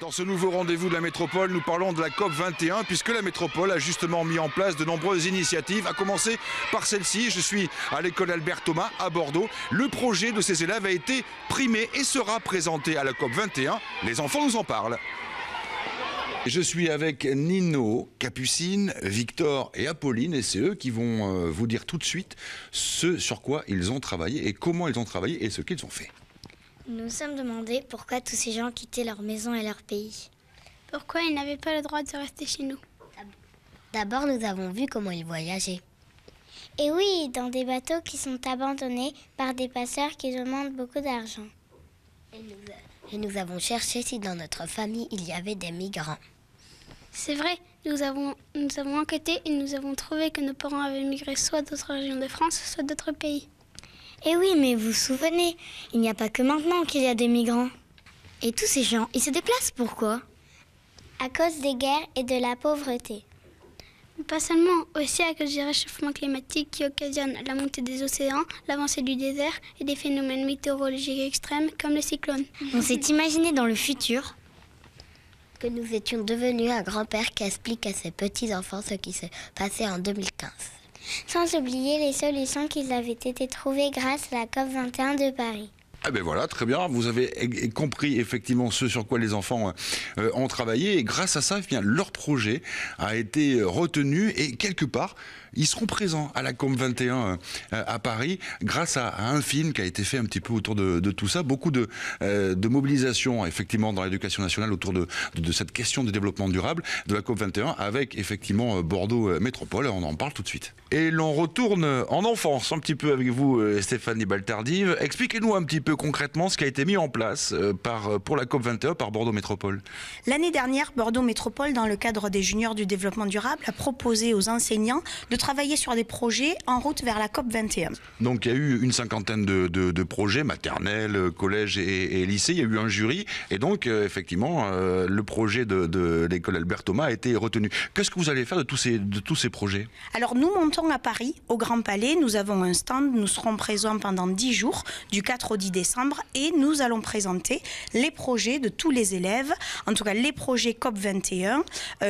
Dans ce nouveau rendez-vous de la métropole, nous parlons de la COP 21 puisque la métropole a justement mis en place de nombreuses initiatives, à commencer par celle-ci. Je suis à l'école Albert Thomas à Bordeaux. Le projet de ces élèves a été primé et sera présenté à la COP 21. Les enfants nous en parlent. Je suis avec Nino, Capucine, Victor et Apolline et c'est eux qui vont vous dire tout de suite ce sur quoi ils ont travaillé et comment ils ont travaillé et ce qu'ils ont fait. Nous nous sommes demandé pourquoi tous ces gens quittaient leur maison et leur pays. Pourquoi ils n'avaient pas le droit de rester chez nous. D'abord, nous avons vu comment ils voyageaient. Et oui, dans des bateaux qui sont abandonnés par des passeurs qui demandent beaucoup d'argent. Et nous avons cherché si dans notre famille il y avait des migrants. C'est vrai, nous avons enquêté et nous avons trouvé que nos parents avaient migré soit d'autres régions de France, soit d'autres pays. Et oui, mais vous vous souvenez, il n'y a pas que maintenant qu'il y a des migrants. Et tous ces gens, ils se déplacent pourquoi? À cause des guerres et de la pauvreté. Pas seulement, aussi à cause du réchauffement climatique qui occasionne la montée des océans, l'avancée du désert et des phénomènes météorologiques extrêmes comme les cyclones. On s'est imaginé dans le futur que nous étions devenus un grand-père qui explique à ses petits-enfants ce qui s'est passé en 2015. Sans oublier les solutions qui avaient été trouvées grâce à la COP 21 de Paris. Ah ben voilà, très bien, vous avez compris effectivement ce sur quoi les enfants ont travaillé et grâce à ça, eh bien, leur projet a été retenu et quelque part, ils seront présents à la COP 21 à Paris grâce à un film qui a été fait un petit peu autour de tout ça. Beaucoup de mobilisation effectivement dans l'éducation nationale autour de cette question du développement durable de la COP 21 avec effectivement Bordeaux Métropole. On en parle tout de suite. Et l'on retourne en enfance un petit peu avec vous Stéphanie Baltardive. Expliquez-nous un petit peu concrètement ce qui a été mis en place pour la COP 21 par Bordeaux Métropole. L'année dernière, Bordeaux Métropole, dans le cadre des juniors du développement durable, a proposé aux enseignants de travailler sur des projets en route vers la COP 21. Donc il y a eu une cinquantaine de projets, maternels, collèges et lycées. Il y a eu un jury et donc effectivement le projet de l'école Albert Thomas a été retenu. Qu'est-ce que vous allez faire de tous ces projets? Alors nous montons à Paris, au Grand Palais. Nous avons un stand, nous serons présents pendant 10 jours, du 4 au 10 décembre, et nous allons présenter les projets de tous les élèves, en tout cas les projets COP 21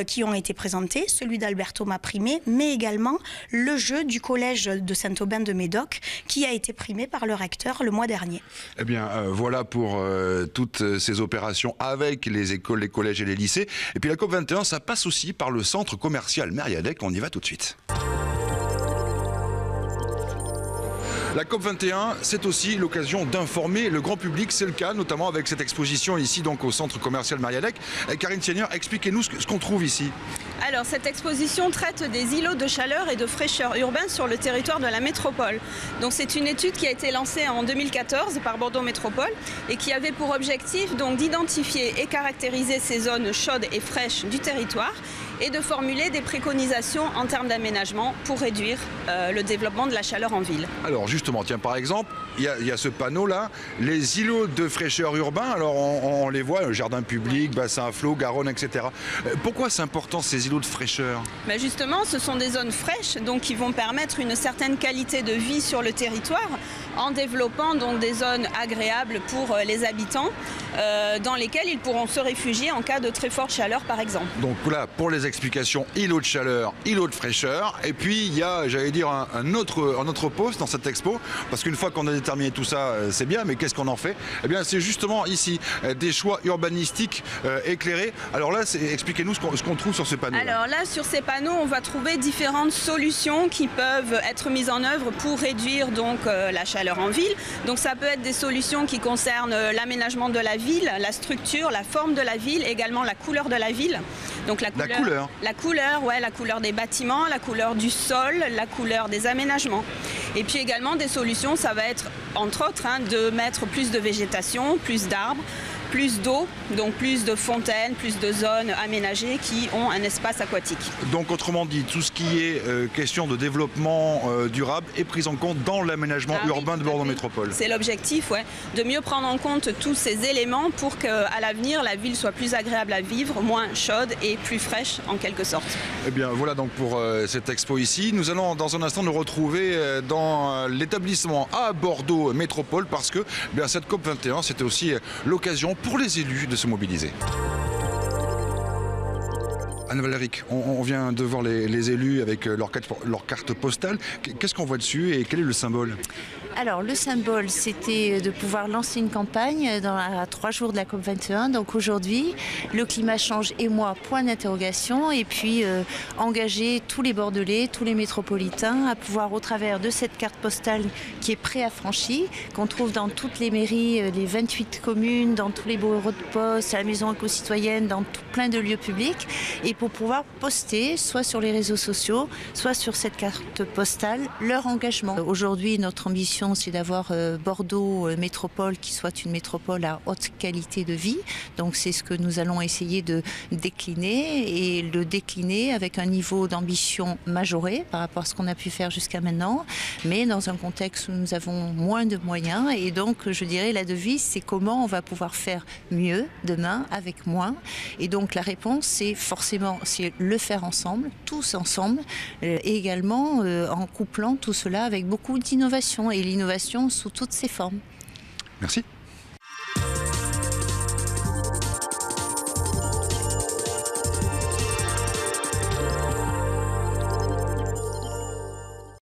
qui ont été présentés, celui d'Albert Thomas primé, mais également le jeu du collège de Saint-Aubin de Médoc qui a été primé par le recteur le mois dernier. Eh bien voilà pour toutes ces opérations avec les écoles, les collèges et les lycées. Et puis la COP 21, ça passe aussi par le centre commercial Mériadec. On y va tout de suite. La COP 21, c'est aussi l'occasion d'informer le grand public. C'est le cas notamment avec cette exposition ici donc au centre commercial Mériadec. Karine Seigneur, expliquez-nous ce qu'on trouve ici. Alors cette exposition traite des îlots de chaleur et de fraîcheur urbains sur le territoire de la métropole. Donc c'est une étude qui a été lancée en 2014 par Bordeaux Métropole et qui avait pour objectif donc d'identifier et caractériser ces zones chaudes et fraîches du territoire et de formuler des préconisations en termes d'aménagement pour réduire le développement de la chaleur en ville. Alors justement, tiens par exemple, il y a ce panneau là, les îlots de fraîcheur urbains, alors on les voit, jardin public, bassin à flot, Garonne, etc. Pourquoi c'est important ces îlots de fraîcheur? Ben justement, ce sont des zones fraîches donc qui vont permettre une certaine qualité de vie sur le territoire en développant donc des zones agréables pour les habitants dans lesquelles ils pourront se réfugier en cas de très forte chaleur par exemple. Donc là, pour les explications, îlot de chaleur, îlot de fraîcheur, et puis il y a, j'allais dire, un autre poste dans cette expo, parce qu'une fois qu'on a déterminé tout ça, c'est bien, mais qu'est-ce qu'on en fait? Eh bien c'est justement ici des choix urbanistiques éclairés. Alors là, expliquez-nous ce qu'on trouve sur ces panneaux. Alors là, sur ces panneaux, on va trouver différentes solutions qui peuvent être mises en œuvre pour réduire donc la chaleur en ville. Donc ça peut être des solutions qui concernent l'aménagement de la ville, la structure, la forme de la ville, également la couleur de la ville. Donc la couleur des bâtiments, la couleur du sol, la couleur des aménagements. Et puis également des solutions, ça va être entre autres de mettre plus de végétation, plus d'arbres, plus d'eau, donc plus de fontaines, plus de zones aménagées qui ont un espace aquatique. Donc autrement dit, tout ce qui est question de développement durable est pris en compte dans l'aménagement urbain de Bordeaux Métropole. C'est l'objectif, ouais, de mieux prendre en compte tous ces éléments pour qu'à l'avenir, la ville soit plus agréable à vivre, moins chaude et plus fraîche en quelque sorte. Eh bien voilà donc pour cette expo ici. Nous allons dans un instant nous retrouver dans l'établissement à Bordeaux Métropole parce que cette COP 21, c'était aussi l'occasion pour les élus de se mobiliser. Anne-Valérie, on vient de voir les élus avec leur carte postale. Qu'est-ce qu'on voit dessus et quel est le symbole ? Alors le symbole, c'était de pouvoir lancer une campagne à 3 jours de la COP21. Donc aujourd'hui, le climat change et moi, point d'interrogation. Et puis engager tous les Bordelais, tous les métropolitains à pouvoir, au travers de cette carte postale qui est préaffranchie, qu'on trouve dans toutes les mairies, les 28 communes, dans tous les bureaux de poste, à la maison éco-citoyenne, dans plein de lieux publics, et pour pouvoir poster, soit sur les réseaux sociaux, soit sur cette carte postale, leur engagement. Aujourd'hui, notre ambition, c'est d'avoir Bordeaux métropole qui soit une métropole à haute qualité de vie. Donc c'est ce que nous allons essayer de décliner, et le décliner avec un niveau d'ambition majoré par rapport à ce qu'on a pu faire jusqu'à maintenant, mais dans un contexte où nous avons moins de moyens. Et donc je dirais la devise, c'est comment on va pouvoir faire mieux demain avec moins. Et donc la réponse, c'est forcément le faire ensemble, tous ensemble, et également en couplant tout cela avec beaucoup d'innovation, et l'innovation sous toutes ses formes. Merci.